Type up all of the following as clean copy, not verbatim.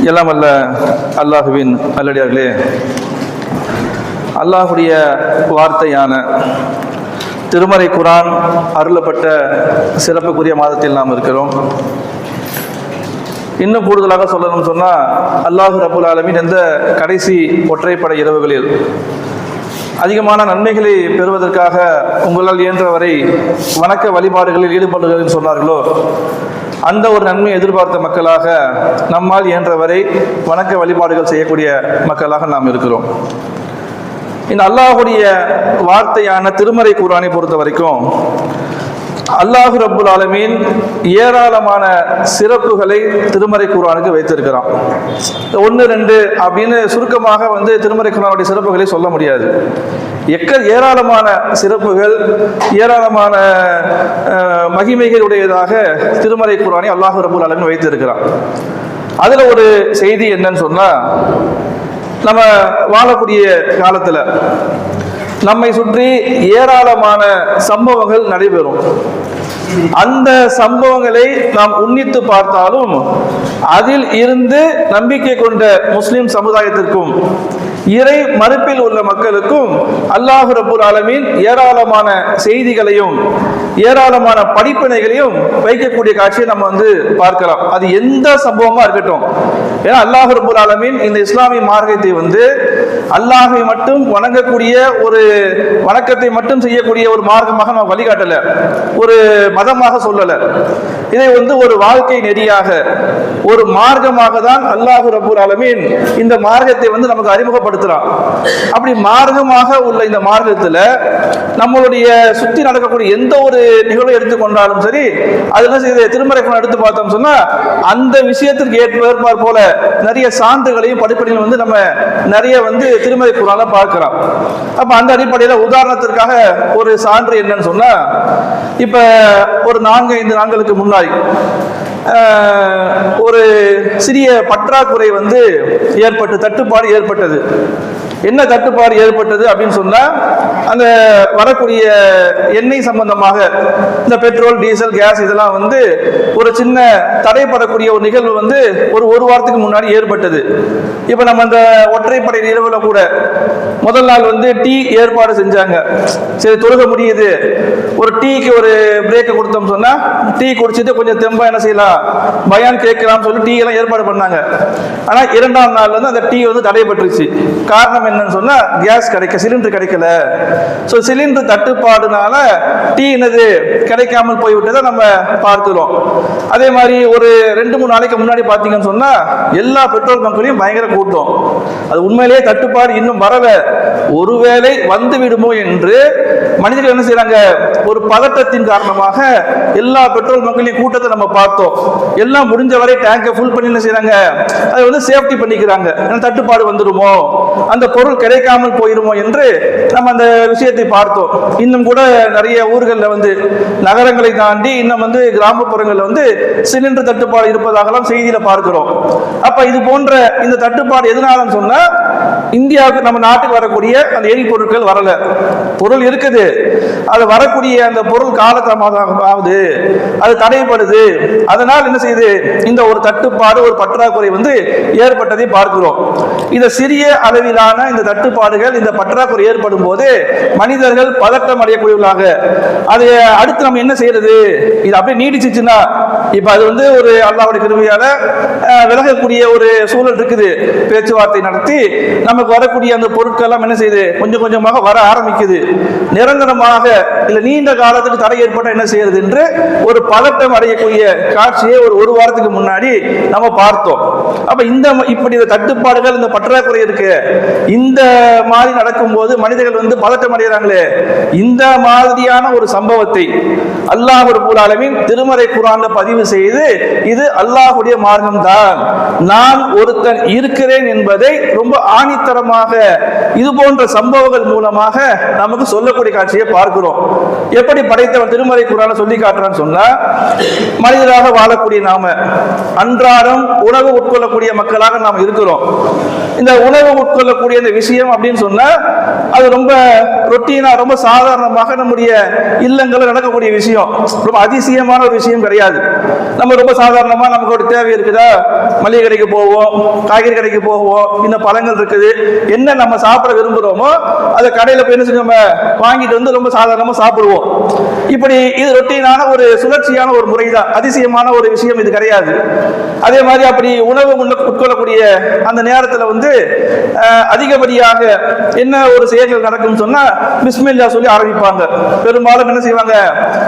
எல்லாம் அல்ல அல்லாஹுவின் நல்லடியார்களே, அல்லாஹுடைய வார்த்தையான திருமறை குர்ஆன் அருளப்பட்ட சிறப்புக்குரிய மாதத்தில் நாம் இருக்கிறோம். இன்னும் கூடுதலாக சொல்லணும்னு சொன்னால், அல்லாஹு ரப்புல் ஆலமீன் எந்த கடைசி ஒற்றைப்படை இரவுகளில் அதிகமான நன்மைகளை பெறுவதற்காக உங்களால் இயன்றவரை வணக்க வழிபாடுகளில் ஈடுபடுகிறேன் சொன்னார்களோ, அந்த ஒரு நன்மையை எதிர்பார்த்த மக்களாக நம்மால் இயன்றவரை வணக்க வழிபாடுகள் செய்யக்கூடிய மக்களாக நாம் இருக்கிறோம். இந்த அல்லாஹுடைய வார்த்தையான திருமறை குர்ஆனை பொறுத்த வரைக்கும் அல்லாஹு ரப்புல் ஆலமீன் ஏராளமான சிறப்புகளை திருமறை குர்ஆனுக்கு வைத்திருக்கிறான். 1 2 அப்படின்னு சுருக்கமாக திருமறை குர்ஆனுடைய சிறப்புகளை சொல்ல முடியாது. ஏராளமான சிறப்புகள், ஏராளமான மகிமைகளுடையதாக திருமறை குர்ஆனை அல்லாஹு ரப்புல் ஆலமீன் வைத்திருக்கிறான். அதுல ஒரு செய்தி என்னன்னு சொன்னா, நம்ம வாழக்கூடிய காலத்துல நம்மை சுற்றி ஏராளமான சம்பவங்கள் நடைபெறும். அந்த சம்பவங்களை நாம் உன்னித்து பார்த்தாலும் அதில் இருந்து நம்பிக்கை கொண்ட முஸ்லிம் சமுதாயத்திற்கும் இறை மறுப்பில் உள்ள மக்களுக்கும் அல்லாஹு ரப்புல் ஆலமீன் ஏராளமான செய்திகளையும் ஏராளமான படிப்பினைகளையும் வைக்கக்கூடிய காட்சியை நம்ம பார்க்கலாம். அது எந்த சம்பவமா இருக்கட்டும். ஏன்னா அல்லாஹு ரப்புல் ஆலமீன் இந்த இஸ்லாமிய மார்க்கத்தை அல்லாஹை மட்டும் வணங்கக்கூடிய ஒரு வணக்கத்தை மட்டும் செய்யக்கூடிய ஒரு மார்க்கமாக நம்ம வழிகாட்டல, ஒரு மதமாக சொல்லல. இதை ஒரு வாழ்க்கை நெறியாக, ஒரு மார்க்கமாக தான் அல்லாஹு ரப்புல் ஆலமீன் இந்த மார்க்கத்தை நமக்கு அறிமுகப்படுத்துறான். அப்படி மார்க்கமாக உள்ள இந்த மார்க்கத்துல நம்மளுடைய சுத்தி நடக்கக்கூடிய எந்த ஒரு நிகழ்வை எடுத்துக்கொண்டாலும் சரி, அதெல்லாம் திருமறை குர்ஆன் எடுத்து பார்த்தோம் சொன்னா அந்த விஷயத்திற்கு ஏற்பார் போல நிறைய சான்றுகளையும் படிப்படியும் நம்ம நிறைய திருமறை குர்ஆன்ல பார்க்கிறோம். அப்ப அந்த அடிப்படையில உதாரணத்திற்காக ஒரு சான்று என்னன்னு சொன்னா, இப்ப ஒரு 4-5 நாட்களுக்கு முன்னாடி ஒரு சிறிய பற்றாக்குறை தட்டுப்பாடு ஏற்பட்டது. என்ன தட்டுப்பாடு ஏற்பட்டது அப்படின்னு சொன்னா, அந்த வரக்கூடிய எண்ணெய் சம்பந்தமாக இந்த பெட்ரோல், டீசல், கேஸ் இதெல்லாம் ஒரு சின்ன தடைப்படக்கூடிய ஒரு நிகழ்வு ஒரு வாரத்துக்கு முன்னாடி ஏற்பட்டது. இப்ப நம்ம அந்த ஒற்றைப்படை இரவுல கூட முதல் நாள் டீ ஏற்பாடு செஞ்சாங்க. சரி, தொழுக முடியுது, ஒரு டீக்கு ஒரு பிரேக் கொடுத்தோம் சொன்னா டீ குடிச்சிட்டு கொஞ்சம் தெம்பா என்ன செய்யலாம், பயான் கேட்கலாம் சொல்லி டீ எல்லாம் ஏற்பாடு பண்ணாங்க. ஆனா 2ஆம் நாள் அந்த டீ தடைபட்டுருச்சு. காரணம் என்னன்னு சொன்னா, கேஸ் சிலிண்டர் கிடைக்கல. சோ சிலிண்டர் தட்டுப்பாடுனால டீ கிடைக்காமல் போய்விட்டதை நம்ம பார்க்கிறோம். அதே மாதிரி ஒரு 2-3 நாளைக்கு முன்னாடி பாத்தீங்கன்னு சொன்னா எல்லா பெட்ரோல் பங்க்லயும் பயங்கர கூட்டம். அது உண்மையிலேயே தட்டுப்பாடு இன்னும் வரல, ஒருவேளை வந்து விடுமோ என்று மனிதர்கள் என்ன செய்யறாங்க, ஒரு பதட்டத்தின் காரணமாக எல்லா பெட்ரோல் பங்க்லயும் கூட்டத்தை நம்ம பார்த்தோம். எல்லாம் முடிஞ்ச வரை டேங்கை ஃபுல் பண்ணி என்ன செய்யறாங்க, அதை சேஃப்டி பண்ணிக்கிறாங்க. தட்டுப்பாடு வந்துடுமோ, அந்த பொருள் கிடைக்காமல் போயிருமோ என்று நம்ம அந்த விஷயத்தை பார்த்தோம். இன்னும் கூட நிறைய ஊர்கள்ல நகரங்களை தாண்டி இன்னும் கிராமப்புறங்கள்ல சிலிண்டர் தட்டுப்பாடு இருப்பதாகலாம் செய்தியில பார்க்கிறோம். அப்ப இது போன்ற இந்த தட்டுப்பாடு எதனாலன்னு சொன்னா, இந்தியாவுக்கு நம்ம நாட்டுக்கு வரக்கூடிய அந்த எரிபொருட்கள் வரல, பொருள் இருக்குது, அது வரக்கூடிய அந்த பொருள் காலதாமதமாகுது, அது தடைப்படுது. அதனால் என்ன செய்யுது, இந்த ஒரு தட்டுப்பாடு, ஒரு பற்றாக்குறை ஏற்பட்டதை பார்க்கிறோம். இந்த சிறிய அளவிலான இந்த தட்டுப்பாடுகள், இந்த பற்றாக்குறை ஏற்படும் போது மனிதர்கள் பதட்டம் அடையக்கூடியவர்களாக, அது அடுத்து நம்ம என்ன செய்யறது, இது அப்படியே நீடிச்சுச்சுன்னா இப்ப அது ஒரு அல்லாஹ்வுடைய கிருபையால விலகக்கூடிய ஒரு சூழல் இருக்குது. பேச்சுவார்த்தை நடத்தி நமக்கு வரக்கூடிய அந்த பொருட்கள் எல்லாம் என்ன செய்யுது, கொஞ்சம் கொஞ்சமாக வர ஆரம்பிக்குது. நிரந்தரமாக இல்ல நீண்ட காலத்துக்கு தடை ஏற்பட்ட என்ன செய்யறது என்று ஒரு பதட்டம் அடையக்கூடிய காட்சியை ஒரு வாரத்துக்கு முன்னாடி நம்ம பார்த்தோம். அப்ப இப்படி தட்டுப்பாடுகள், இந்த பற்றாக்குறை இருக்கு, இந்த மாதிரி நடக்கும் போது மனிதர்கள் பதட்டம் அடைகிறாங்களே, இந்த மாதிரியான ஒரு சம்பவத்தை அல்லாஹ் ரப்புல் ஆலமீன் திருமறை குர்ஆன்ல பதிவு செய்து, இது அல்லாஹ்வுடைய மார்க்கம் தான், நான் ஒருத்தன் இருக்கிறேன் என்பதை ரொம்ப ஆணித்தரமாக இது போன்ற சம்பவங்கள் மூலமாக நமக்கு சொல்லக்கூடிய காட்சியை பார்க்கிறோம். எப்படி படைத்தவன் திருமறை குர்ஆன்ல சொல்லி காட்டுறான்னு சொன்னா, மனிதராக வாழக்கூடிய நாம அன்றாட அன்றாடம் உணவு உட்கொள்ளக்கூடிய மக்களாக நாம் இருக்கிறோம். இந்த உணவு உட்கொள்ளக்கூடிய இந்த விஷயம் அப்படின்னு சொன்னா அது ரொம்ப ரொட்டீனா, ரொம்ப சாதாரணமாக நம்முடைய இல்லங்களில் நடக்கக்கூடிய விஷயம். ரொம்ப அதிசயமான ஒரு விஷயம் கிடையாது. நம்ம ரொம்ப சாதாரணமா நமக்கு ஒரு தேவை இருக்குதா, மளிகை கடைக்கு போவோம், காய்கறி கடைக்கு போவோம், இன்னும் பழங்கள் இருக்குது, என்ன நம்ம சாப்பிட விரும்புகிறோமோ அதை கடையில் போய் என்ன செஞ்சு நம்ம வாங்கிட்டு வந்து ரொம்ப சாதாரணமாக சாப்பிடுவோம். இப்படி இது ரொட்டீனான ஒரு சுழற்சியான ஒரு முறை தான், அதிசயமான ஒரு விஷயம் இது கிடையாது. அதே மாதிரி அப்படி உணவு உட்கொள்ளக்கூடிய அந்த நேரத்தில் வந்து அதிகப்படியாக என்ன ஒரு செயல்கள் நடக்கும் சொன்னா பிஸ்மில்லா சொல்லி ஆரம்பிப்பாங்க. பெரும்பாலும் என்ன செய்வாங்க,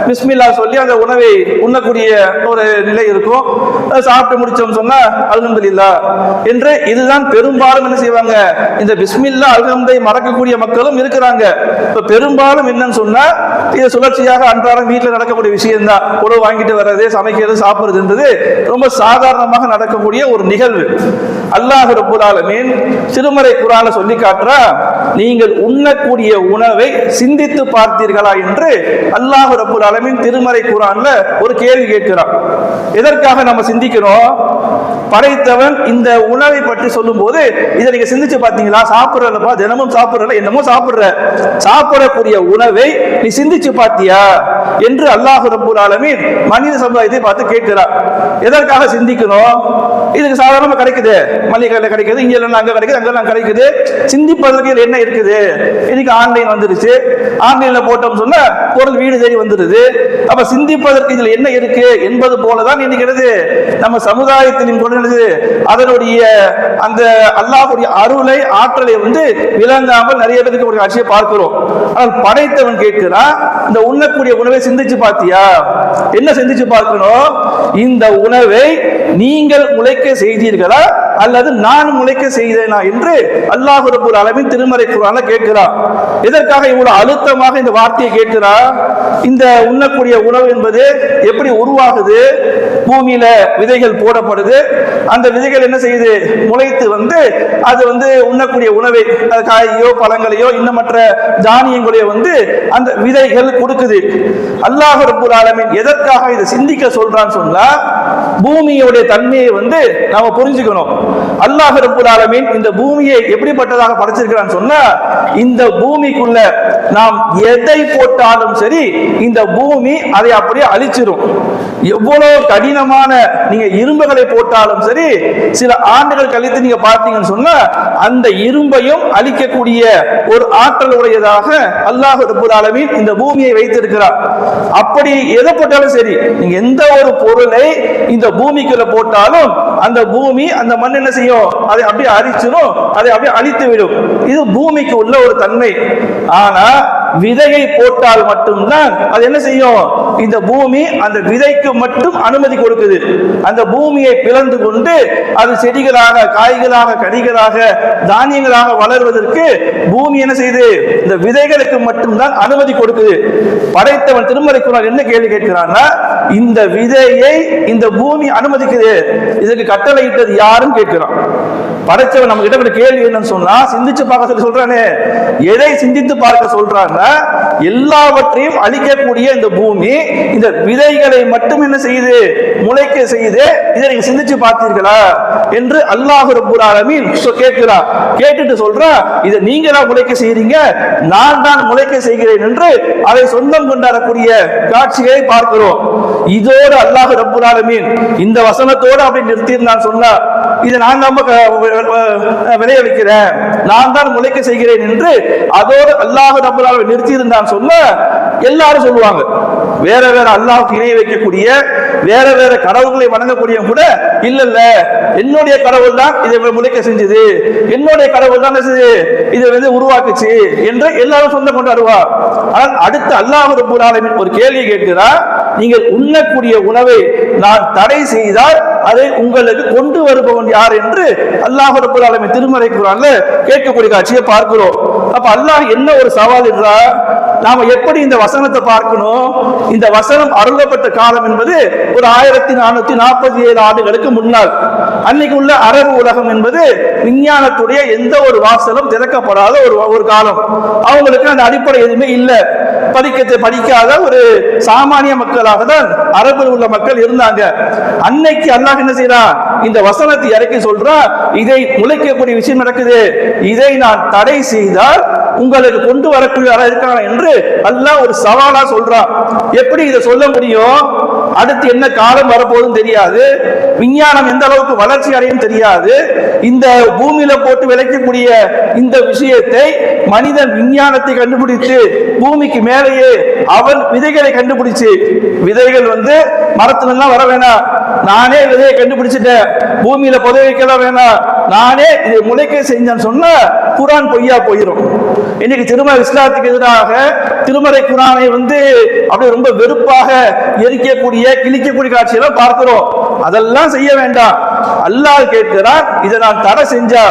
பிஸ்மில்லா சொல்லி அந்த உணவை உண்ணக்கூடிய ஒரு நிலை இருக்கும். சாப்பிட்டு முடிச்சோம் சொன்னா அல்ஹம்துலில்லாஹ் என்று இதுதான் பெரும்பாலும் என்ன செய்வாங்க, இந்த பிஸ்மில்லா அல்ஹம்தை மறக்கக்கூடிய மக்களும் இருக்கிறாங்க. இப்ப பெரும்பாலும் என்னன்னு சொன்னா இது சுழற்சியாக அன்றாடம் வீட்டில் நடக்கக்கூடிய விஷயம் தான். உணவு வாங்கிட்டு வர்றது, சமைக்கிறது, சாப்பிடுறதுன்றது ரொம்ப சாதாரணமாக நடக்கக்கூடிய ஒரு நிகழ்வு. அல்லாஹ் ரப்பல் ஆலமீன் திருமறை குர்ஆன்ல சொல்லி காட்டுறா, நீங்கள் உண்ணக்கூடிய உணவை சிந்தித்து பார்த்தீர்களா என்று அல்லாஹ் ரப்பல் ஆலமீன் திருமறை குர்ஆன்ல ஒரு கேள்வி கேட்கிறான். எதற்காக நம்ம சிந்திக்கிறோம்? படைத்தவன் இந்த உணவை பற்றி சொல்லும் போது இதை நீங்க சிந்திச்சு பார்த்தீங்களா? சாப்பிடுறப்பா, தினமும் சாப்பிடுற, என்னமோ சாப்பிடக்கூடிய உணவை நீ சிந்திச்சு பார்த்தியா என்று அல்லாஹ் ரப்பல் ஆலமீன் மனித சமுதாயத்தை பார்த்து கேட்கிறார். எதற்காக சிந்திக்கணும்? இதுக்கு சாதாரணமா கிடைக்குது, மளிகைல கிடைக்குது, இங்க அங்க கிடைக்குது, அங்கெல்லாம் கிடைக்குது. சிந்திப்பதற்கு என்ன இருக்குது? இன்னைக்கு ஆன்லைன் வந்துருச்சு, ஆன்லைன்ல போட்டோம் சொன்னா பொருள் வீடு தேடி வந்துருது. அப்ப சிந்திப்பதற்கு இதுல என்ன இருக்கு என்பது போலதான் இன்னைக்கு நம்ம சமுதாயத்தின் அதனுடைய அந்த அல்லாஹ்வுடைய அருளை, ஆற்றலை வந்து விளங்காமல் நிறைய பேருக்கு ஒரு காட்சியை பார்க்கிறோம். ஆனால் படைத்தவன் கேட்கிறான், இந்த உண்ணக்கூடிய உணவை சிந்திச்சு பார்த்தியா? என்ன சிந்திச்சு பார்க்கணும்? இந்த உணவை நீங்கள் முளைக்க செய்தீர்களா அல்லது நான் முளைக்க செய்தேனா என்று அல்லாஹ் ரப்பல் ஆலமீன் திருமறை குர்ஆன்ல கேட்கிறார். எதற்காக இவ்வளவு அழுத்தமாக இந்த வார்த்தையை கேட்கிறார்? இந்த உண்ணக்கூடிய உணவு என்பது எப்படி உருவாகுது? பூமியில விதைகள் போடப்படுது, அந்த விதைகள் என்ன செய்யுது? முளைத்து வந்து அது வந்து உண்ணக்கூடிய உணவை, காயையோ பழங்களையோ இன்னும் மற்ற தானியங்களையோ வந்து அந்த விதைகள் கொடுக்குது. அல்லாஹ் ரப்பல் ஆலமீன் எதற்காக இதை சிந்திக்க சொல்றான்னு சொன்னா, பூமியோடைய தன்மையை வந்து நாம புரிஞ்சுக்கணும். அல்லாஹ் ரப்பல் ஆலமீன் இந்த பூமியை எப்படிப்பட்டதாக படைச்சிருக்கிறான்னு சொன்னா, இந்த பூமிக்குள்ள நாம் எதை போட்டாலும் சரி இந்த பூமி அதை அப்படியே அழிச்சிரும். எவ்வளவு கடினமான நீங்க இரும்புகளை போட்டாலும் சரி, சில ஆண்டுகள் கழித்து நீங்க பார்த்தீங்கன்னு சொன்னா அந்த இரும்பையும் அழிக்கக்கூடிய ஒரு ஆற்றல் உடையதாக அல்லாஹ் ரப்பல் ஆலமீன் இந்த பூமியை வைத்திருக்கிறார். அப்படி எதை போட்டாலும் சரி, நீங்க எந்த ஒரு பொருளை இந்த பூமிக்குள்ள போட்டாலும் அந்த பூமி, அந்த மண் என்ன செய்யும்? அதை அப்படியே அரிச்சிடும், அதை அப்படியே அழித்து விடும். இது பூமிக்கு உள்ள ஒரு தன்மை. ஆனா விதையை போட்டால் மட்டும்தான் அது என்ன செய்யும்? இந்த பூமி அந்த விதைக்கு மட்டும் அனுமதி கொடுக்குது. அந்த பூமியை பிளந்து கொண்டு அது செடிகளாக, காய்களாக, கனிகளாக, தானியங்களாக வளர்வதற்கு பூமி என்ன செய்யுது? இந்த விதைகளுக்கு மட்டும்தான் அனுமதி கொடுக்குது. படைத்தவன் திருமறை குர்ஆன் என்ன கேள்வி கேட்கிறான்னா, இந்த விதையை இந்த பூமி அனுமதிக்குது, இதுக்கு கட்டளையிட்டது யாரும் கேட்கிறான். படைச்சவன் நம்ம கிட்ட கேள்வி என்னன்னு சொன்னா, சிந்திச்சு பார்க்க சொல்லி சொல்றானே, எதை சிந்தித்து பார்க்க சொல்றாங்க? எல்லாவற்றையும் அழிக்கக்கூடிய இந்த பூமி இந்த விதைகளை மட்டும் என்ன செய்யுது? முளைக்க செய்யுது. இதை நீங்க சிந்திச்சு பார்த்தீர்களா என்று அல்லாஹ் ரப்பல் ஆலமீன் கேட்கிறார். கேட்டுட்டு சொல்றா, இதை நீங்க தான் முளைக்க செய்றீங்க, நான் தான் முளைக்க செய்கிறேன் என்று அதை சொந்தம் கொண்டாடக்கூடிய காட்சியை பார்க்கிறோம். இதோடு அல்லாஹ் ரப்பல் ஆலமீன் இந்த வசனத்தோடு அப்படி நிறுத்தியிருந்தான் சொன்னா, இதை நான் நம்ம விளைய வைக்கிறேன், நான் தான் முளைக்க செய்கிறேன் என்று அதோடு அல்லாஹ் ரப்பல் ஆலமீன் நிறுத்தி இருந்தான் சொல்ல எல்லாரும் சொல்லுவாங்க. வேற வேற அல்லாஹ்வுக்கு இணை வைக்கக்கூடிய, வேற வேற கடவுள்களை வணங்கக்கூடிய கூட இல்ல என்னுடைய கடவுள் தான் இதை முளைக்க செஞ்சது, என்னுடைய கடவுள் தான் இதை வந்து உருவாக்குச்சு என்று எல்லாரும் சொந்தம் கொண்டாடுவார். ஆனால் அடுத்து அல்லாஹ் ரப்பல் ஆலமீன் ஒரு கேள்வி கேட்கிறார், நீங்கள் உண்ணக்கூடிய உணவை நான் தடை செய்தால் அதை உங்களுக்கு கொண்டு வருபவன் யார் என்று அல்லாஹ் ரப்பல் ஆலமீன் திருமறை குர்ஆன்ல கேட்கக்கூடிய காட்சியை பார்க்கிறோம். அப்ப அல்லாஹ் என்ன ஒரு சவால் என்றால், நாம எப்படி இந்த வசனத்தை பார்க்கணும்? இந்த வசனம் அருளப்பட்ட காலம் என்பது ஒரு 1447 ஆண்டுகளுக்கு முன்னால். அன்னைக்கு உள்ள அரபு உலகம் என்பது விஞ்ஞானத்துடைய எந்த ஒரு வாசலும் திறக்கப்படாத ஒரு காலம். அவங்களுக்கு அந்த அடிப்படை எதுவுமே இல்லை. படிக்காத ஒரு சாமானிய மக்களாக தான் அரபில் உள்ள மக்கள் இருந்தாங்க. அன்னைக்கு அல்லாஹ் என்ன செய்யறான், இந்த வசனத்தை இறக்கி சொல்றான், இதை முளைக்கக்கூடிய விஷயம் நடக்குது, இதை நான் தடை செய்தால் உங்களுக்கு கொண்டு வரக்கூடிய இருக்கான என்று அல்லாஹ் ஒரு சவாலா சொல்றான். எப்படி இதை சொல்ல முடியும்? அடுத்து என்ன காலம் வரப்போதும் தெரியாது, விஞ்ஞானம் எந்த அளவுக்கு வளர்ச்சி அடையும் தெரியாது. இந்த பூமியில போட்டு விளைக்கக்கூடிய இந்த விஷயத்தை மனிதன் விஞ்ஞானத்தை கண்டுபிடித்து பூமிக்கு மேலேயே அவன் விதைகளை கண்டுபிடிச்சு, விதைகள் மரத்துல வர வேணாம், நானே விதையை கண்டுபிடிச்சிட்டேன், பூமியில புதை வைக்கலாம் வேணாம், நானே இதை முளைக்க செஞ்சேன்னு சொன்ன குரான் பொய்யா போயிடும். இன்னைக்கு திருமலை இஸ்லாத்துக்கு எதிராக திருமலை குரானை அப்படியே ரொம்ப வெறுப்பாக எரிக்கக்கூடிய கிழிக்கக்கூடிய காட்சியெல்லாம் பார்க்கிறோம். அதெல்லாம் செய்ய வேண்டாம். அல்லாஹ் கேட்கிறான், இதை நான் தடை செஞ்சா,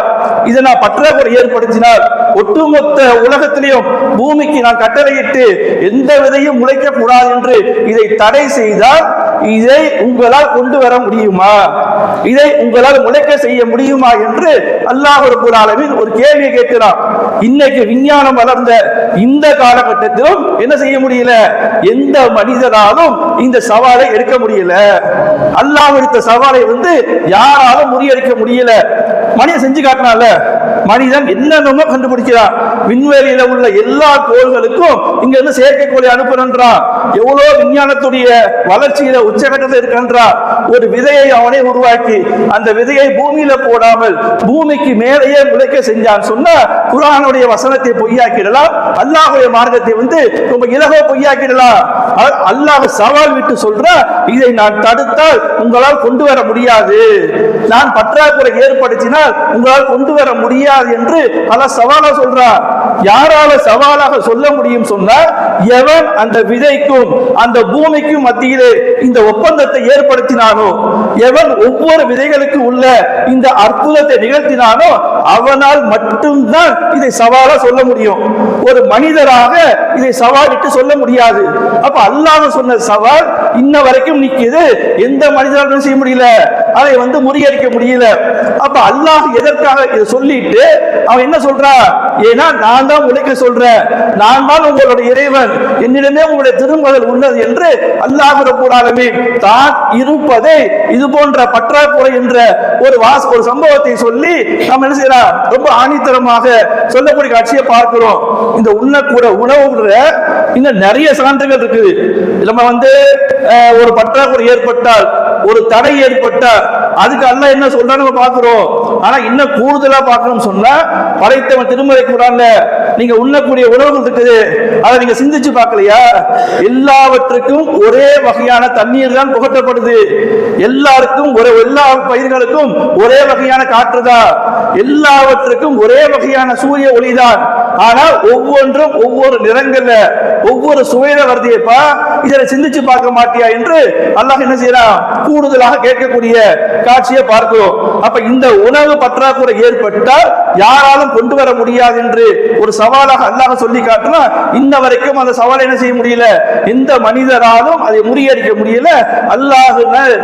இதை நான் பற்றாக்குறை ஏற்படுத்தினால், ஒட்டுமொத்த உலகத்திலையும் பூமிக்கு நான் கட்டளையிட்டு எந்த விதையும் முளைக்க கூடாது என்று இதை தடை செய்தால் இதை உங்களால் கொண்டு வர முடியுமா, இதை உங்களால் முளைக்க செய்ய முடியுமா என்று அல்லாஹ் ரப்பல் ஆலமீன் ஒரு கேள்வியை கேட்கிறான். இன்னைக்கு விஞ்ஞானம் வளர்ந்த இந்த காலகட்டத்திலும் என்ன செய்ய முடியல, எந்த மனிதனாலும் இந்த சவாலை எடுக்க முடியல. அல்லாஹ் எடுத்த சவாலை யாராலும் முறியடிக்க முடியல. மனிதன் செஞ்சு காட்டினால, மனிதன் என்னென்னமோ கண்டுபிடிக்கிறான். விண்வெளியில உள்ள எல்லா கோள்களுக்கும் இங்க இருந்து செயற்கைக்கோளை அனுப்புறான். எவ்வளவு விஞ்ஞானத்துடைய வளர்ச்சியில உச்சகட்டத்தில் இருக்கின்றான். ஒரு விதையை அவனே உருவாக்கி அந்த விதையை பூமியில போடாமல் பூமிக்கு மேலேயே முளைக்க செஞ்சான்னு சொன்னா குர்ஆனுடைய வசனத்தை பொய்யாக்கிடலாம், அல்லாஹ்வுடைய மார்க்கத்தை ரொம்ப இலகுவா பொய்யாக்கிடலாம். அல்லாஹ் சவால் விட்டு சொல்ற, இதை நான் தடுத்தால் உங்களால் கொண்டு வர முடியாது, நான் பற்றாக்குறை ஏற்படுத்தினால் உங்களால் கொண்டு வர முடியாது என்று அல்லாஹ் சவாலா சொல்றார். யாரால சவாலாக சொல்ல முடியும் சொன்னால், எவன் அந்த விதைக்கும் அந்த பூமிக்கும் மத்தியிலே இந்த ஒப்பந்தத்தை ஏற்படுத்தினானோ, எவன் ஒவ்வொரு விதைகளுக்கு உள்ள இந்த அற்புதத்தை நிகழ்த்தினானோ அவனால் மட்டும்தான் இதை சவாலா சொல்ல முடியும். ஒரு மனிதராக இதை சவாலிட்டு சொல்ல முடியாது. அப்ப அல்லாஹ் சொன்ன சவால் இன்ன வரைக்கும் நிக்குது, எந்த மனிதராலும் செய்ய முடியல, அதை முறியடிக்க முடியல. அப்ப அல்லாஹ் எதற்காக இதை சொல்லிட்டு அவன் என்ன சொல்றான், ஏன்னா நான் தான் உழைக்க சொல்றேன், நான் தான் உங்களுடைய இறைவன், என்னிடமே உங்களுடைய திரும்புதல் உள்ளது என்று அல்லாஹ் ரப்பல் ஆலமீன் தான் இருப்பதை இது போன்ற பற்றாக்குறை என்ற ஒரு சம்பவத்தை சொல்லி நம்ம என்ன செய்யறோம், ரொம்ப ஆணித்தரமாக சொல்லக்கூடிய காட்சியை பார்க்கிறோம். இந்த உண்ணக்கூட உணவு இன்னும் நிறைய சான்றுகள் இருக்குது. நம்ம ஒரு பற்றாக்குறை ஏற்பட்டால், ஒரு தடை ஏற்பட்டால் அதுக்கு அல்லாஹ் என்ன சொல்றான்னு நம்ம பார்க்கிறோம். ஆனா இன்னும் கூடுதலா பார்க்கணும் சொன்னா, படைத்தவன் திருமலை குர்ஆன்ல நீங்க உண்ணக்கூடிய உணவுகள் இருக்குது, அதை நீங்க சிந்திச்சு பார்க்கலையா? எல்லாவற்றுக்கும் ஒரே வகையான தண்ணீர் தான் புகட்டப்படுது, எல்லாருக்கும் எல்லா பயிர்களுக்கும் ஒரே வகையான காற்றுதான், எல்லாவற்றுக்கும் ஒரே வகையான சூரிய ஒளிதான். ஆனால் ஒவ்வொன்றும் ஒவ்வொரு நிறங்கள்ல ஒவ்வொரு சுவையில வருதியப்பா, இதை சிந்திச்சு பார்க்க மாட்டியா என்று அல்லாஹ் என்ன செய்யறான், கூடுதலாக கேட்கக்கூடிய காட்சியை பார்க்கிறோம். அப்ப இந்த உணவு பற்றாக்குறை ஏற்பட்டால் யாராலும் கொண்டு வர முடியாது என்று ஒரு சவாலாக அல்லாஹ் சொல்லி காட்டினா, இன்ன வரைக்கும் அந்த சவாலை என்ன செய்ய முடியல, எந்த மனிதராலும் அதை முறியடிக்க முடியல. அல்லாஹ்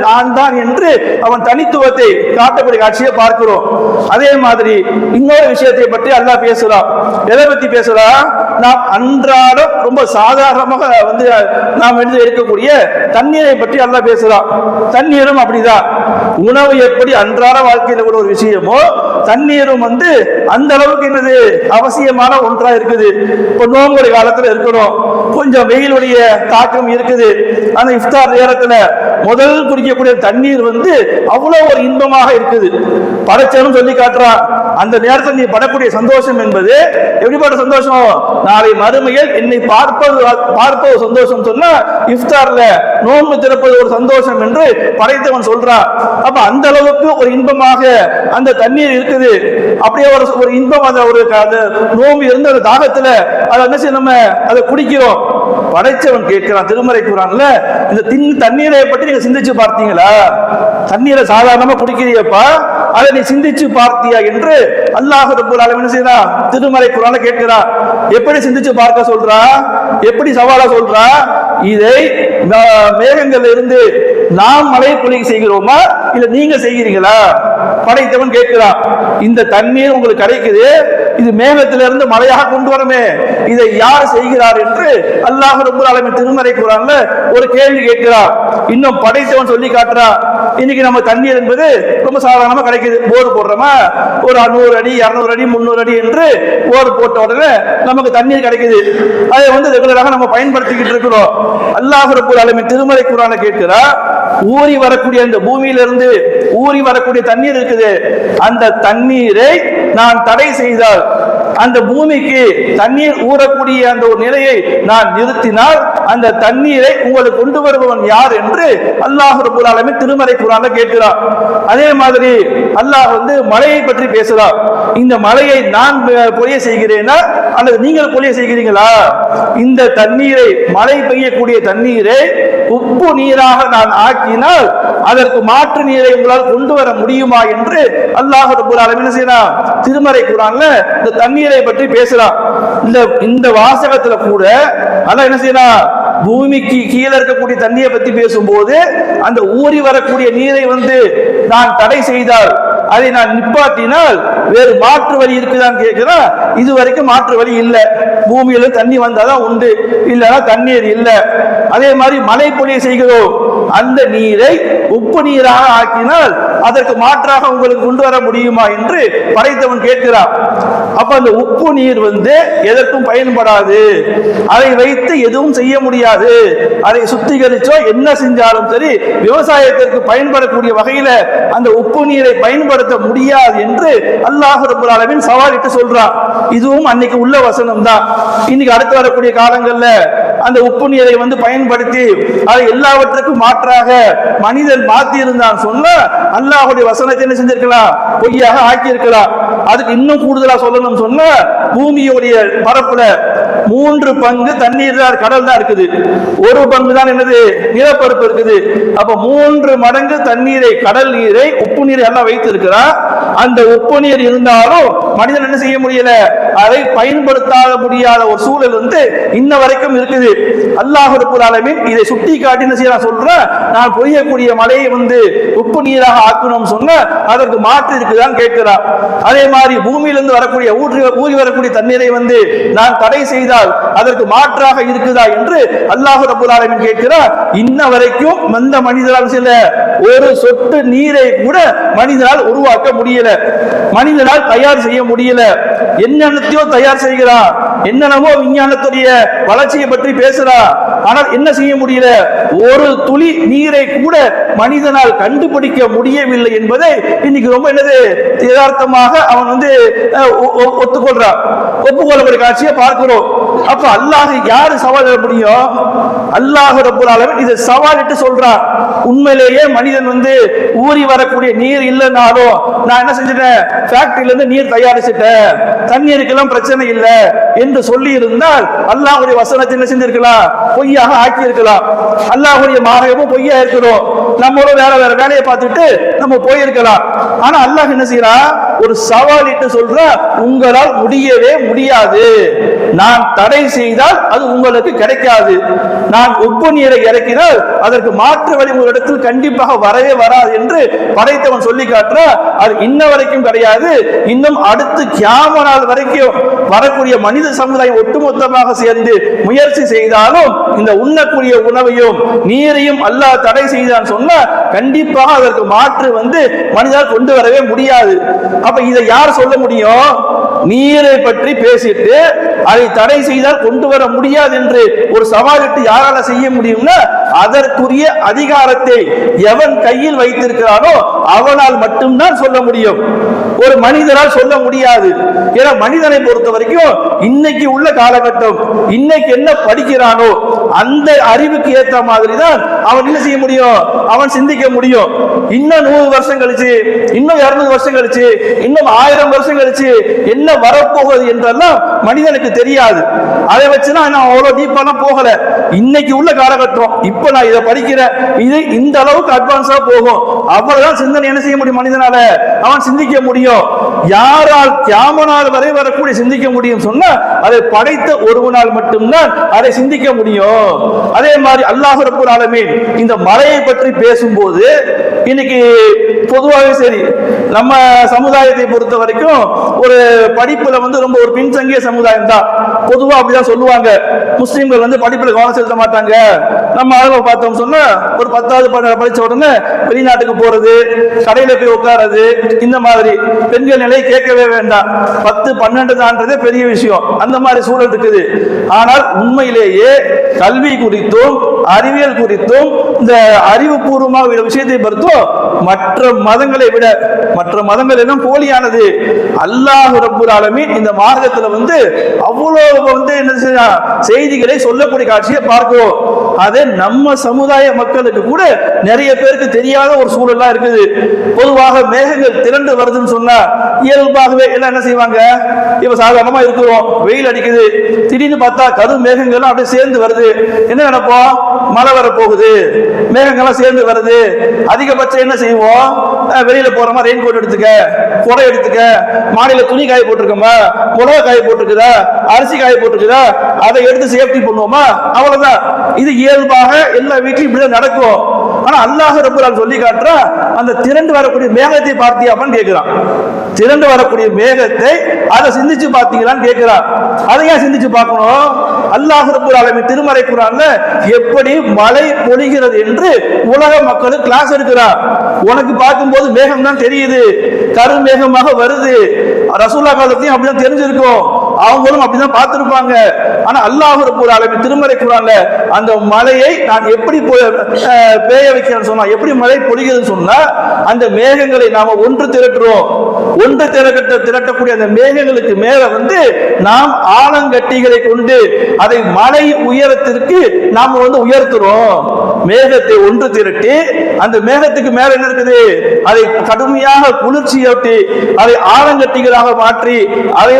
நான் தான் என்று அவன் தனித்துவத்தை காட்டக்கூடிய காட்சியை பார்க்கிறோம். அதே மாதிரி இன்னொரு விஷயத்தை பற்றி அல்லாஹ் பேசுறான். எதை பத்தி பேசுறான், நாம் அன்றாடம் ரொம்ப சாதாரணமாக நாம் எடுக்கக்கூடிய தண்ணீரை பற்றி அல்லாஹ் பேசுறான். தண்ணீரும் அப்படிதான், உணவு எப்படி அன்றாட வாழ்க்கையில் உள்ள ஒரு விஷயமோ, தண்ணீரும் அந்த அளவுக்கு என்னது அவசியமான ஒன்றா இருக்குது. இப்போ நோம்புடைய காலத்துல இருக்கணும், கொஞ்சம் வெயிலுடைய தாக்கம் இருக்குது, அந்த இஃப்தார் நேரத்துல முதல் குடிக்கக்கூடிய தண்ணீர் அவ்வளவு ஒரு இன்பமாக இருக்குது. படைச்சவன் சொல்லி காட்டுறான், அந்த நேரத்தில் நீ படக்கூடிய சந்தோஷம் என்பது எப்படிப்பட்ட சந்தோஷம், நாளை மறுமையில் என்னை பார்ப்பது சந்தோஷம் சொன்னா, இஃப்தார்ல நோன்பு திறப்பது ஒரு சந்தோஷம் என்று படைத்தவன் சொல்றான். அப்ப அந்த அளவுக்கு ஒரு இன்பமாக அந்த தண்ணீர் இருக்குது. அப்படியே ஒரு இன்பம், அந்த நோம்பு இருந்த அந்த தாகத்துல அதை என்ன செய்ய, நம்ம அதை குடிக்கிறோம். படைச்சவன் கேட்கிறான் திருமறை குர்ஆன்ல, இந்த தண்ணீரை பற்றி நீங்க சிந்திச்சு பார்த்தீங்களா? தண்ணீரை சாதாரணமா குடிக்கிறீப்பா, அதை நீ சிந்திச்சு பார்த்தியா என்று அல்லாஹ் ரப்பல் ஆலமீன் என்ன செய்யறான், திருமறை குர்ஆன்ல கேட்கிறான். எப்படி சிந்திச்சு பார்க்க சொல்றா, எப்படி சவாலா சொல்றா, இதை மேகங்கள்ல இருந்து நாம் மழை பொழிய செய்கிறோமா இல்ல நீங்க செய்கிறீங்களா? படைத்தவன் கேட்கிறான். இந்த தண்ணீர் உங்களுக்கு கிடைக்குது, இது மேகத்திலிருந்து மழையாக கொண்டு வரமே, இதை யார் செய்கிறார் என்று அல்லாஹ் ரப்பல் ஆலமீன் திருமறை குர்ஆன்ல ஒரு கேள்வி கேட்கிறார். இன்னும் படைத்தவன் சொல்லி காட்டுறா, இன்னைக்கு நம்ம தண்ணீர் என்பது ரொம்ப சாதாரணமா கிடைக்குது. போர் போடுறோமா, ஒரு 100 அடி 200 அடி 300 அடி என்று போர் போட்ட உடனே நமக்கு தண்ணீர் கிடைக்குது. அதை ரெகுலராக நம்ம பயன்படுத்திக்கிட்டு இருக்கிறோம். அல்லாஹ் ரப்பல் ஆலமீன் திருமறை குர்ஆன்ல கேட்கிறா, ஊறி வரக்கூடிய அந்த பூமியிலிருந்து ஊறி வரக்கூடிய தண்ணீர் இருக்குது, அந்த தண்ணீரை நான் தடை செய்தால், அந்த பூமிக்கு தண்ணீர் ஊறக்கூடிய அந்த ஒரு நிலையை நான் நிறுத்தினால் அந்த தண்ணீரை உங்களுக்கு கொண்டு வருபவன் யார் என்று அல்லாஹ் ரப்பல் ஆலமீன் திருமறை குர்ஆன்ல கேட்கிறார். அதே மாதிரி அல்லாஹ் மழையை பற்றி பேசுறார். இந்த மழையை நான் பொழிய செய்கிறேனா அல்லது நீங்கள் பொழிய செய்கிறீங்களா? இந்த தண்ணீரை, மழை பெய்யக்கூடிய தண்ணீரை உப்பு நீராக நான் ஆக்கினால் அதற்கு மாற்று நீரை உங்களால் கொண்டு வர முடியுமா என்று அல்லாஹ் ரப்பல் ஆலமீன் செய்யறான். திருமறை குர்ஆன்ல இந்த தண்ணீரை பற்றி பேசுறான். இந்த வாசகத்துல கூட அல்லாஹ் என்ன செய்யறான், பூமிக்கு கீழே இருக்கக்கூடிய தண்ணியை பற்றி பேசும்போது அந்த ஊறி வரக்கூடிய நீரை நான் தடை செய்தால், அதை நான் நிப்பாட்டினால் வேறு மாற்று வழி இருக்குதான்னு கேட்கிறா. இது வரைக்கும் மாற்று வழி இல்லை. பூமியில தண்ணி வந்தாதான் உண்டு, இல்லைன்னா தண்ணீர் இல்லை. அதே மாதிரி மழை பொழிய செய்கிறோம், அந்த நீரை உப்பு நீராக ஆக்கினால் அதற்கு மாற்றாக உங்களுக்கு கொண்டு வர முடியுமா என்று படைத்தவன் கேட்கிறான். அப்ப அந்த உப்பு நீர் எதற்கும் பயன்படாது, அதை வைத்து எதுவும் செய்ய முடியாது. அதை சுத்திகரிச்சோ என்ன செஞ்சாலும் சரி விவசாயத்திற்கு பயன்படக்கூடிய வகையில அந்த உப்பு நீரை பயன்படுத்த முடியாது என்று அல்லாஹ் ரப்பல் ஆலமீன் சவாலிட்டு சொல்றான். இதுவும் அன்னைக்கு உள்ள வசனம் தான். இன்னைக்கு அடுத்து வரக்கூடிய காலங்கள்ல அந்த உப்பு நீரை பயன்படுத்தி அதை எல்லாவற்றுக்கும் மாற்றாக மனிதன் மாத்தி இருந்தான் சொன்ன அல்லாஹ்வுடைய வசனத்தை என்ன செஞ்சிருக்கலாம், பொய்யாக ஆக்கி இருக்கலாம். அதுக்கு இன்னும் கூடுதலா சொல்லணும் சொன்ன, பூமியுடைய பரப்புல 3 பங்கு தண்ணீர் தான், கடல் தான் இருக்குது, 1 பங்கு தான் என்னது, நிலப்பரப்பு இருக்குது. அப்ப 3 மடங்கு தண்ணீரை, கடல் நீரை, உப்பு நீரை எல்லாம் வைத்து இருக்கிறார். அந்த உப்பு நீர் இருந்தாலும் மனிதன் என்ன செய்ய முடியல, அதை பயன்படுத்த முடியாத ஒரு சூழல் இன்ன வரைக்கும் இருக்குது. அல்லாஹ் ரப்பல் ஆலமீன் இதை சுட்டி காட்டி என்ன செய்யறான் சொல்ற, நான் பொழியக்கூடிய மழையை உப்பு நீராக ஆக்கணும் சொன்ன அதற்கு மாற்று இருக்குதான் கேட்கிறார். அதே மாதிரி பூமியிலிருந்து வரக்கூடிய ஊறி வரக்கூடிய தண்ணீரை நான் தடை செய்தால் அதற்கு மாற்றாக இருக்குதா என்று அல்லாஹ் ரப்பல் ஆலமீன் கேட்கிறார். இன்ன வரைக்கும் எந்த மனிதரால் சில ஒரு சொட்டு நீரை கூட மனிதனால் உருவாக்க முடியல, மனிதனால் தயார் செய்ய முடியல. என்னென்னத்தையோ தயார் செய்கிறான், என்னென்னமோ விஞ்ஞானத்துடைய வளர்ச்சியை பற்றி பேசுறான். ஆனால் என்ன செய்ய முடியல, ஒரு துளி நீரை கூட மனிதனால் கண்டுபிடிக்க முடியவில்லை என்பதை இன்னைக்கு ரொம்ப யதார்த்தமாக அவன் ஒத்துக்கொள்றான், ஒப்புக்கொள்ளக்கூடிய காட்சியை பார்க்கிறோம். அப்ப அல்லாஹ் யாரு சவால் முடியும்? அல்லாஹ் ரப்பல் ஆலமீன் இதை சவாலிட்டு சொல்றான். உண்மையிலேயே மனிதன் ஊறி வரக்கூடிய நீர் இல்லைனாலும் நான் என்ன செஞ்சிட்டேன், ஃபேக்டரியில இருந்து நீர் தயாரிச்சுட்டேன், தண்ணீருக்கெல்லாம் பிரச்சனை இல்லை என்று சொல்லி இருந்தால் அல்லாஹ்வுடைய வசனத்தை என்ன செஞ்சிருக்கலாம், பொய்யாக ஆக்கி இருக்கலாம். அல்லாஹ்வுடைய மார்க்கமும் பொய்யா இருக்கிறோம், நம்மளும் வேற வேற வேலையை பார்த்துட்டு நம்ம போயிருக்கலாம். ஆனா அல்லாஹ் என்ன செய்யறான், ஒரு சவாலிட்டு சொல்ற, உங்களால் முடியவே முடியாது, நான் தடை செய்தால் அது உங்களுக்கு கிடைக்காது, நான் உப்பு நீரை இறக்கினால் அதற்கு மாற்று வழி உங்களிடத்தில் கண்டிப்பாக வரவே வராது என்று படைத்தவன் சொல்லி காட்டுற. அது இன்ன வரைக்கும் கிடையாது. இன்னும் அடுத்து கியாம நாள் வரைக்கும் வரக்கூடிய மனித சமுதாயம் ஒட்டுமொத்தமாக சேர்ந்து முயற்சி செய்தாலும் இந்த உண்ணக்கூடிய உணவையும் நீரையும் அல்லாஹ் தடை செய்தான் சொன்ன கண்டிப்பாக அதற்கு மாற்று மனிதர் கொண்டு வரவே முடியாது. அப்ப இதை யார் சொல்ல முடியும்? நீரை பற்றி பேசிட்டு அதை தடை செய்தால் கொண்டு வர முடியாது என்று ஒரு சவாலிட்டு யாரால செய்ய முடியும்னா அதற்குரிய அதிகாரத்தை எவன் கையில் வைத்திருக்கிறானோ அவனால் மட்டும்தான் சொல்ல முடியும், ஒரு மனிதனால் சொல்ல முடியாது. ஏன்னா மனிதனை பொறுத்த வரைக்கும் இன்னைக்கு உள்ள காலகட்டம், இன்னைக்கு என்ன படிக்கிறானோ அந்த அறிவுக்கு ஏற்ற மாதிரி தான் அவன் என்ன செய்ய முடியும், அவன் சிந்திக்க முடியும். இன்னும் 100 வருஷம் கழிச்சு, இன்னும் 200 வருஷம் கழிச்சு, இன்னும் 1000 வருஷம் கழிச்சு என்ன வரப்போகுது என்றெல்லாம் மனிதனுக்கு தெரியாது. அதை வச்சுதான் நான் அவ்வளவு டீப்பாலாம் போகல. இன்னைக்கு உள்ள காலகட்டம், இப்ப நான் இதை படிக்கிறேன், இது இந்த அளவுக்கு அட்வான்ஸா போகும், அவ்வளவுதான் சிந்தனை என்ன செய்ய முடியும், மனிதனால அவன் சிந்திக்க முடியும். முடியும். யாரால் கியாமனால் வரை வரக்கூடிய சிந்திக்க முடியும் சொன்னா அதை படைத்த ஒருவனால் மட்டும்தான் அதை சிந்திக்க முடியும். அதே மாதிரி அல்லாஹ் ரப்பல் ஆலமீன் இந்த மலையை பற்றி பேசும்போது இன்னைக்கு பொதுவாகவே சரி, நம்ம சமுதாயத்தை பொறுத்த வரைக்கும் ஒரு படிப்புல ரொம்ப ஒரு பின்தங்கிய சமுதாயம் தான். பொதுவா அப்படிதான் சொல்லுவாங்க. முஸ்லிம்கள் படிப்புல கவனம் செலுத்த மாட்டாங்க. நம்ம அளவு பார்த்தோம் சொன்னா ஒரு 10வது படிச்ச உடனே வெளிநாட்டுக்கு போறது, கடையில போய் உட்கார்றது, இந்த மாதிரி பெண்கள் நிலை கேட்கவே வேண்டாம். 10, 12 தான்றதே பெரிய விஷயம். அந்த மாதிரி சூழல் இருக்குது. ஆனால் உண்மையிலேயே கல்வி குறித்தும் அறிவியல் குறித்தும் இந்த அறிவுபூர்வமாக விஷயத்தை பொறுத்தும் மற்ற மதங்களை விட மற்ற மதங்கள் எல்லாம் போலியானது. அல்லாஹ் ரப்பல் ஆலமீன் இந்த மார்க்கத்துல அவ்வளவு என்ன செய்திகளை சொல்லக்கூடிய காட்சியை பார்க்கிறோம். அதே நம்ம சமுதாய மக்களுக்கு கூட நிறைய பேருக்கு தெரியாத ஒரு சூழல்லாம் இருக்குது. பொதுவாக மேகங்கள் திரண்டு வருதுன்னு சொன்னா இயல்பாகவே எல்லாம் என்ன செய்வாங்க, இப்ப சாதாரணமா இருக்கிறோம், வெயில் அடிக்குது, திடீர்னு பார்த்தா கரும் மேகங்கள்லாம் அப்படியே சேர்ந்து வருது. என்ன நினைப்போம், மழை வர போகுது, மேகங்கள்லாம் சேர்ந்து வருது. அதிகபட்சம் என்ன செய்வோம், வெளியில போறோமா ரெயின் கோட் எடுத்துக்க, குடை எடுத்துக்க, மாடியில துணி காய போட்டிருக்கோமா, மிளகா காய போட்டிருக்குதா, அரிசி காய போட்டிருக்குதா, அதை எடுத்து சேஃப்டி பண்ணுவோமா, அவ்வளவுதான். இது இயல்பாக எல்லா வீட்லயும் இப்படிதான் நடக்கும். ஆனா அல்லாஹ் ரப்பல் ஆலமீன் சொல்லி காட்டுறா, அந்த திரண்டு வரக்கூடிய மேகத்தை பார்த்தியாப்பான்னு கேட்கிறான். திரண்டு வரக்கூடிய மேகத்தை அதை சிந்திச்சு பார்த்தீங்களான்னு கேட்கிறான். அதை ஏன் சிந்திச்சு பார்க்கணும்? அல்லாஹ் ரப்பல் ஆலமீன் திருமறை குர்ஆன்ல எப்படி மழை பொழிகிறது என்று உலக மக்களுக்கு கிளாஸ் எடுக்கிறான். உனக்கு பார்க்கும்போது மேகம் தான் தெரியுது, கருமேகமாக வருது. ரசூலுல்லாஹ் காலத்தையும் அப்படிதான் தெரிஞ்சிருக்கும், அவங்களும் அப்படிதான் பார்த்திருப்பாங்க. ஆனா அல்லாஹ் ரப்பல் ஆலமீன் திருமறை குர்ஆன்ல அந்த மழையை நான் எப்படி பேய வைக்கிறேன்னு சொன்னா, எப்படி மழை பொழிகிறதுன்னு சொன்னா, அந்த மேகங்களை நாம ஒன்று திரட்டுறோம். ஒன்று திரட்டக்கூடிய அந்த மேகங்களுக்கு மேல நாம் ஆலங்கட்டிகளை கொண்டு அதை மலை உயரத்திற்கு நாம உயர்த்துறோம். மேகத்தை ஒன்று திரட்டி அந்த மேகத்துக்கு மேல என்ன இருக்குது, அதை கடுமையாக குளிர்ச்சியோட்டி அதை ஆலங்கட்டிகளாக மாற்றி அதை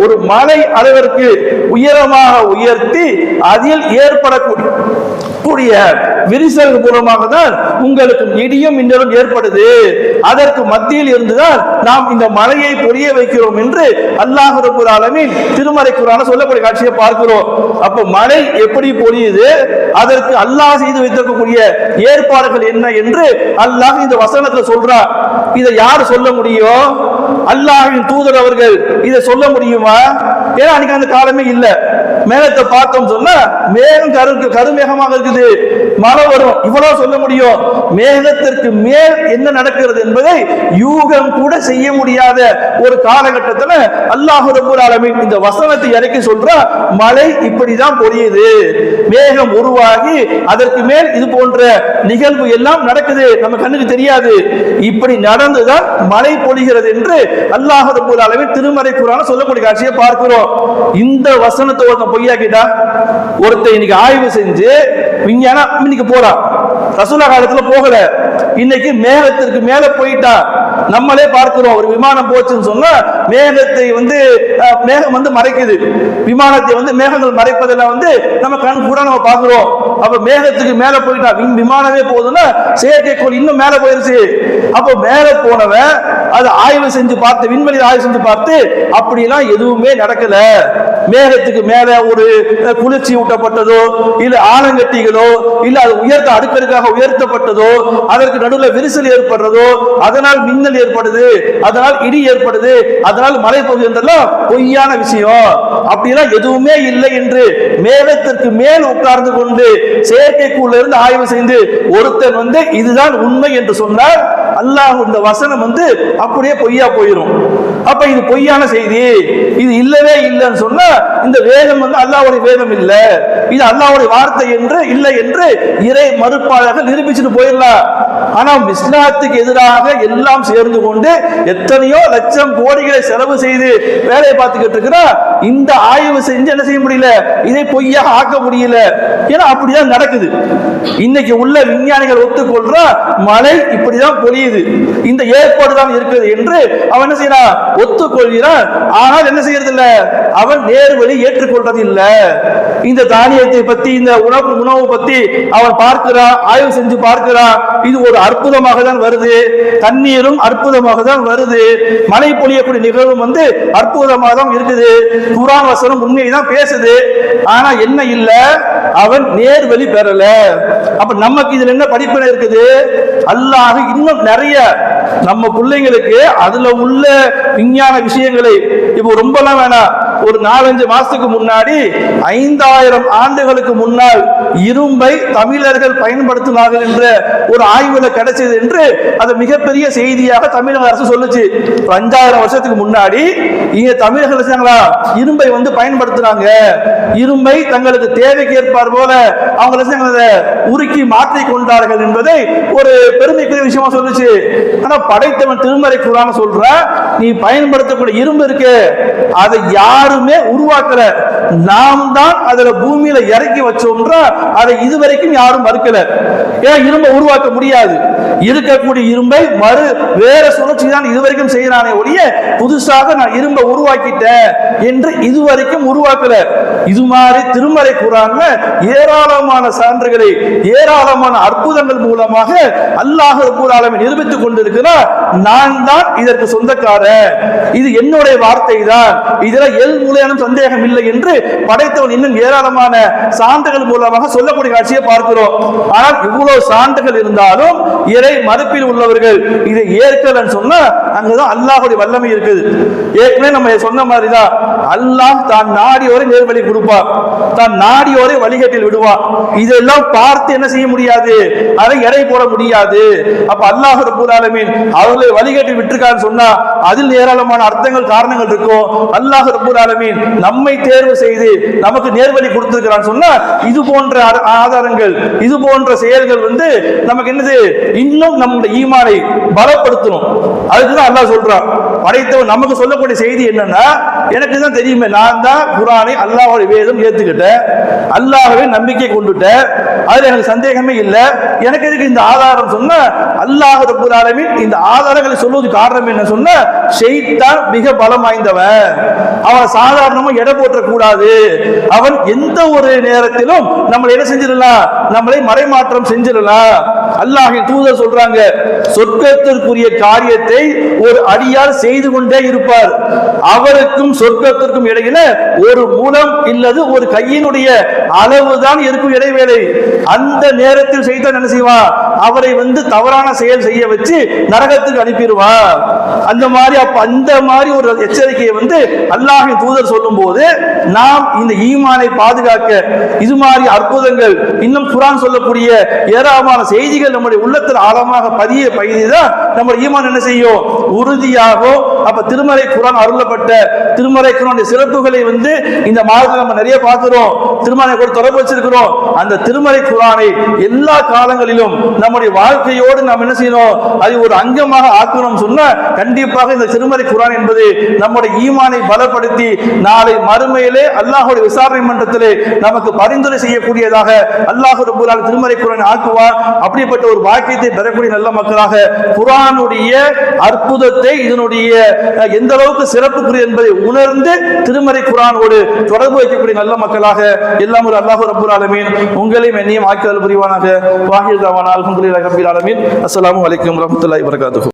ஒரு மலை அளவிற்கு உயரமாக உயர்த்தி அதில் ஏற்படக்கூடிய விரிசல் மூலமாக தான் உங்களுக்கு இடியும் மின்னலும் ஏற்படுது. அதற்கு மத்தியில் இருந்துதான் நாம் இந்த மலையை பொழிய வைக்கிறோம் என்று அல்லாஹ் ரப்பல் ஆலமீன் திருமறை குர்ஆன்ல சொல்லக்கூடிய காட்சியை பார்க்கிறோம். அப்ப மழை எப்படி பொழியுது, அதற்கு அல்லாஹ் செய்து வைத்திருக்கக்கூடிய ஏற்பாடுகள் என்ன என்று அல்லாஹ் இந்த வசனத்துல சொல்றார். இதை யார் சொல்ல முடியும்? அல்லாஹ்வின் தூதர் அவர்கள் இதை சொல்ல முடியுமா? ஏன்னா அன்னைக்கு அந்த காலமே இல்ல. மேகத்தை பார்த்தோம் சொன்னா மேகம் கருமேகமாக இருக்குது, மழை வரும், இவ்வளவு சொல்ல முடியும். மேகத்திற்கு மேல் என்ன நடக்கிறது என்பதை யூகம் கூட செய்ய முடியாத ஒரு காலகட்டத்தில் அல்லாஹ் ரப்பல் ஆலமீன் இந்த வசனத்தை இறக்கி சொல்றா, மழை இப்படிதான் பொழியுது, மேகம் உருவாகி அதற்கு மேல் இது போன்ற நிகழ்வு எல்லாம் நடக்குது, நம்ம கண்ணுக்கு தெரியாது. இப்படி நடந்துதான் மழை பொழிகிறது என்று அல்லாஹ் ரப்பல் ஆலமீன் திருமறை குர்ஆன்ல சொல்லக்கூடிய காட்சியை பார்க்கிறோம். இந்த வசனத்தை பொய்யாக்கிட்டா ஒருத்தர் இன்னைக்கு ஆய்வு செஞ்சு விஞ்ஞானம் இன்னைக்கு போறான், ரசூலுல்லாஹ் காலத்துல போகல, இன்னைக்கு மேகத்திற்கு மேல போயிட்டா. நம்மளே பார்க்கிறோம், ஒரு விமானம் போச்சுன்னு சொன்னா மேகத்தை மேகம் மறைக்குது, விமானத்தை மேகங்கள் மறைப்பதெல்லாம் நம்ம கண் கூட நம்ம பார்க்கிறோம். அப்ப மேகத்துக்கு மேல போயிட்டா, விமானமே போகுதுன்னா செயற்கைக்கோள் இன்னும் மேல போயிருச்சு. அப்ப மேல போனவன் அது ஆய்வு செஞ்சு பார்த்து, விண்வெளி ஆய்வு செஞ்சு பார்த்து அப்படிலாம் எதுவுமே நடக்கல. மேகத்துக்கு மேல ஒரு குளிர்ச்சி ஊட்டப்பட்டதோ இல்ல ஆலங்கட்டிகளோ இல்ல அது உயர்த்த அடுக்கடுக்காக உயர்த்தப்பட்டதோ அதற்கு நடுவில் விரிசல் ஏற்படுறதோ அதனால் மின்னல் ஏற்படுது, அதனால் இடி ஏற்படுது, அதனால் மழை பொழியுதெல்லாம் பொய்யான விஷயம். அப்படிலாம் எதுவுமே இல்லை என்று மேகத்திற்கு மேல் உட்கார்ந்து கொண்டு செயற்கைக்குள்ள இருந்து ஆய்வு செய்து ஒருத்தன் இதுதான் உண்மை என்று சொன்னால் அல்லாஹ் இந்த வசனம் அப்படியே பொய்யா போயிடும். அப்ப இது பொய்யான செய்தி, இது இல்லவே இல்லைன்னு சொன்னா இந்த வேதம் அல்லாஹ்வுடைய வேதம் இல்ல, இது அல்லாஹ்வுடைய வார்த்தை என்று இல்லை என்று இறை மறுப்பாளர்கள் நிரூபிச்சுட்டு போயிடலாம். ஆனா இஸ்லாத்துக்கு எதிராக எல்லாம் சேர்ந்து கொண்டு எத்தனையோ லட்சம் கோடிகளை செலவு செய்து வேலையை பார்த்துக்கிட்டு இருக்கிறா, இந்த ஆய்வு செஞ்சு என்ன செய்ய முடியல, இதை பொய்யாக ஆக்க முடியல. ஏன்னா அப்படிதான் நடக்குது. இன்னைக்கு உள்ள விஞ்ஞானிகள் ஒத்துக்கொள்றா, மழை இப்படிதான் பொழியுது, செய்யுது, இந்த ஏற்பாடு தான் இருக்குது என்று அவன் என்ன செய்யறான், ஒத்துக்கொள்கிறான். ஆனால் என்ன செய்யறது இல்ல, அவன் நேர்வழி ஏற்றுக்கொள்றது இல்ல. இந்த தானியத்தை பத்தி, இந்த உணவு பத்தி அவன் பார்க்கிறான், ஆய்வு செஞ்சு பார்க்கிறான். இது ஒரு அற்புதமாக தான் வருது, தண்ணீரும் அற்புதமாக தான் வருது, மழை பொழியக்கூடிய நிகழ்வும் அற்புதமாக தான் இருக்குது, குர்ஆன் வசனம் உண்மையை தான் பேசுது. ஆனா என்ன இல்ல, அவன் நேர்வழி பெறல. அப்ப நமக்கு இதுல என்ன படிப்பினை இருக்குது, அல்லாஹ் இன்னும் நிறைய நம்ம பிள்ளைங்களுக்கு அதுல உள்ள விஞ்ஞான விஷயங்களை, இப்போ ரொம்பலாம் வேணாம், ஒரு 4-5 மாசத்துக்கு முன்னாடி 5000 ஆண்டுகளுக்கு முன்னால் இரும்பை தமிழர்கள் பயன்படுத்தினார்கள் என்ற ஒரு ஆய்வுல கிடைச்சது என்று அது மிகப்பெரிய செய்தியாக தமிழக அரசு சொல்லுச்சு. 5000 வருஷத்துக்கு முன்னாடி இங்க தமிழர்கள் இரும்பை பயன்படுத்துறாங்க, இரும்பை தங்களுக்கு தேவைக்கு ஏற்பார் போல அவங்க உருக்கி மாற்றி கொண்டார்கள் என்பதை ஒரு பெருமைக்குரிய விஷயமா சொல்லுச்சு. ஆனா படைத்தவன் திருமறை குர்ஆன் சொல்ற, நீ பயன்படுத்தக்கூடிய இரும்பு இருக்கு, அதை யாருமே உருவாக்கல, நாம் தான் அதுல பூமியில இறக்கி வச்சோம்ன்ற, அதை இதுவரைக்கும் யாரும் மறுக்கல. ஏன் இரும்பை உருவாக்க முடியாது, இருக்கக்கூடிய இரும்பை வேற சுழற்சி தான் இதுவரைக்கும் செய்யறானே ஒழிய புதுசாக நான் இரும்பை உருவாக்கிட்டேன் என்று இதுவரைக்கும் உருவாக்கல. இது மாதிரி திருமறை குர்ஆன்ல ஏராளமான சான்றுகளை, ஏராளமான அற்புதங்கள் மூலமாக அல்லாஹ் ரப்பல் ஆலமீன் நிரூபித்துக் கொண்டிருக்கிறார். நான் தான் இதற்கு சொந்தக்காரன், இது என்னுடைய வார்த்தை தான், இதுல மூலையான சந்தேகம் இல்லை என்று படைத்தவன் இன்னும் ஏராளமான சான்றுகள் மூலமாக சொல்லக்கூடிய காட்சியை பார்க்கிறோம். ஆனால் இவ்வளவு சான்றுகள் இருந்தாலும் இறை மறுப்பில் உள்ளவர்கள் இதை ஏற்கலன்னு சொன்னா அங்கதான் அல்லாஹ்வுடைய வல்லமை இருக்குது. ஏற்கனவே நம்ம சொன்ன மாதிரிதான், அல்லாஹ் தான் நாடியோரை நேர்வழி கொடுப்பார், தான் நாடியோரை வழிகட்டில் விடுவார். இதெல்லாம் பார்த்து என்ன செய்ய முடியாது, அதை எடை போட முடியாது. அப்ப அல்லாஹ் ரப்பல் ஆலமீன் அவர்களை வழிகட்டில் விட்டுருக்கான்னு சொன்னா அதில் ஏராளமான அர்த்தங்கள், காரணங்கள் இருக்கும். அல்லாஹ் ரப்பல் ஆலமீன் நம்மை தேர்வு செய்து நமக்கு நேர்வழி கொடுத்திருக்கிறான்னு சொன்னா இது போன்ற ஆதாரங்கள், இது போன்ற செயல்கள் நமக்கு என்னது, இன்னும் நம்முடைய ஈமானை பலப்படுத்தணும். அதுக்குதான் அல்லாஹ் சொல்றான், படைத்தவன் நமக்கு சொல்லக்கூடிய செய்தி என்னன்னா, எனக்கு தான் தெரியுமே, நான் தான் குர்ஆனை அல்லாஹ்வுடைய வேதம் ஏத்துக்கிட்டேன், அல்லாஹ்வை நம்பிக்கை கொண்டுட்டேன், அதுல எனக்கு சந்தேகமே இல்லை, எனக்கு எதுக்கு இந்த ஆதாரம் சொன்னா, அல்லாஹ் ரப்பல் ஆலமீன் இந்த ஆதாரங்களை சொல்வதற்கு காரணம் என்ன சொன்னா, ஷைத்தான் மிக பலம் வாய்ந்தவன், அவன் சாதாரணமா எடை போற்ற கூடாது, அவன் எந்த ஒரு நேரத்திலும் நம்மளை என்ன செஞ்சிடலாம், நம்மளை மறைமாற்றம் செஞ்சிடலாம். அல்லாஹ்வின் தூதர் சொல்றாங்க, சொர்க்கத்திற்குரிய காரியத்தை ஒரு அடியார் செய்து கொண்டே இருப்பார், அவருக்கும் சொர்க்கத்திற்கும் இடையில ஒரு முலம் இல்லது ஒரு கையினுடைய அளவுதான் இருக்கும் இடைவேளை. அந்த நேரத்தில் சைத்தான் என்ன செய்வான், அவரை தவறான செயல் செய்ய வச்சு நரகத்துக்கு அனுப்பிடுவான். அந்த மாதிரி ஒரு எச்சரிக்கையை அல்லாஹ்வின் தூதர் சொல்லும் போது நாம் இந்த ஈமானை பாதுகாக்க இது மாதிரி அற்புதங்கள், இன்னும் குர்ஆன் சொல்லக்கூடிய ஏராளமான செய்திகள் நம்முடைய உள்ளத்தில் ஆழமாக பதியதான் நம்முடைய ஈமான் என்ன செய்யும், உறுதியாகும். அப்ப திருமறை குர்ஆன் அருளப்பட்ட திருமறை குர்ஆனுடைய சிறப்புகளை இந்த மாதத்தில் நம்ம நிறைய பார்க்கிறோம், திருமறை கூட தொடர்பு வச்சிருக்கிறோம். அந்த திருமறை குர்ஆனை எல்லா காலங்களிலும் நம்முடைய வாழ்க்கையோடு நாம் என்ன செய்யணும், அதை ஒரு அங்கமாக ஆக்கணும் சொன்னா கண்டிப்பாக இந்த திருமறை குர்ஆன் என்பது நம்முடைய ஈமானை பலப்படுத்தி நாளை மறுமையிலே அல்லாஹ்வுடைய விசாரணை மன்றத்திலே நமக்கு பரிந்துரை செய்யக்கூடியதாக அல்லாஹ் ரப்பல் ஆலமீன் திருமறை குர்ஆனை ஆக்குவார். அப்படிப்பட்ட ஒரு வாக்கியத்தை பெறக்கூடிய நல்ல மக்களாக, குர்ஆனுடைய அற்புதத்தை, இதனுடைய எந்த அளவுக்கு சிறப்புக்குரிய என்பதை உணர்ந்து திருமறை குர்ஆனோடு தொடர்பு வைக்கக்கூடிய நல்ல மக்களாக எல்லாம் அல்லாஹ் ரப்பல் ஆலமீன் உங்களையும் என்னையும் ஆக்கியல் புரிவானாக. வாஹிர் தவானா அல்ஹம்துலில்லாஹி ரப்பில் ஆலமீன். அஸ்ஸலாமு அலைக்கும் வரஹ்மத்துல்லாஹி வபரகாத்துஹு.